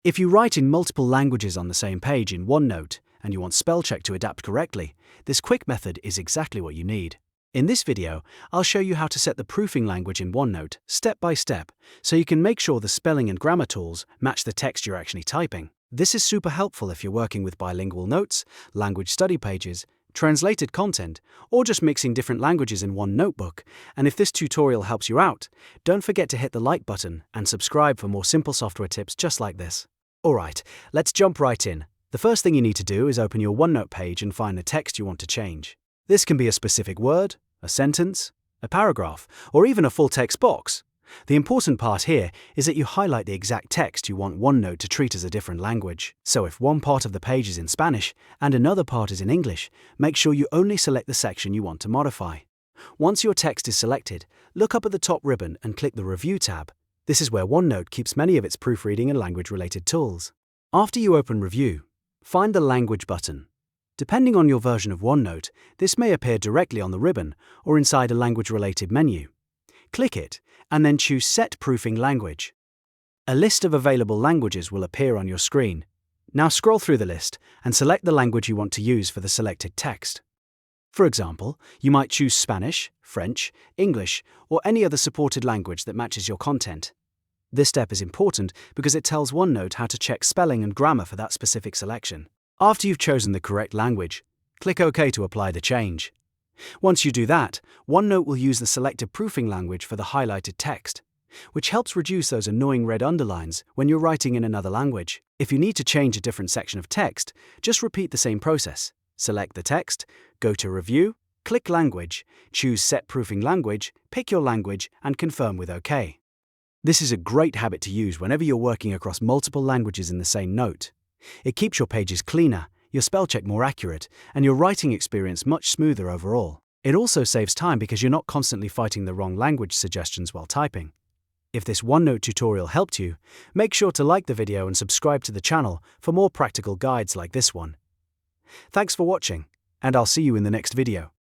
If you write in multiple languages on the same page in OneNote and you want Spellcheck to adapt correctly, this quick method is exactly what you need. In this video, I'll show you how to set the proofing language in OneNote step by step so you can make sure the spelling and grammar tools match the text you're actually typing. This is super helpful if you're working with bilingual notes, language study pages, translated content, or just mixing different languages in one notebook. And if this tutorial helps you out, don't forget to hit the like button and subscribe for more simple software tips just like this. Alright, let's jump right in. The first thing you need to do is open your OneNote page and find the text you want to change. This can be a specific word, a sentence, a paragraph, or even a full text box. The important part here is that you highlight the exact text you want OneNote to treat as a different language. So if one part of the page is in Spanish and another part is in English, make sure you only select the section you want to modify. Once your text is selected, look up at the top ribbon and click the Review tab. This is where OneNote keeps many of its proofreading and language-related tools. After you open Review, find the Language button. Depending on your version of OneNote, this may appear directly on the ribbon or inside a language-related menu. Click it, and then choose Set Proofing Language. A list of available languages will appear on your screen. Now scroll through the list and select the language you want to use for the selected text. For example, you might choose Spanish, French, English, or any other supported language that matches your content. This step is important because it tells OneNote how to check spelling and grammar for that specific selection. After you've chosen the correct language, click OK to apply the change. Once you do that, OneNote will use the selected proofing language for the highlighted text, which helps reduce those annoying red underlines when you're writing in another language. If you need to change a different section of text, just repeat the same process. Select the text, go to Review, click Language, choose Set Proofing Language, pick your language, and confirm with OK. This is a great habit to use whenever you're working across multiple languages in the same note. It keeps your pages cleaner, your spell check more accurate, and your writing experience much smoother overall. It also saves time because you're not constantly fighting the wrong language suggestions while typing. If this OneNote tutorial helped you, make sure to like the video and subscribe to the channel for more practical guides like this one. Thanks for watching, and I'll see you in the next video.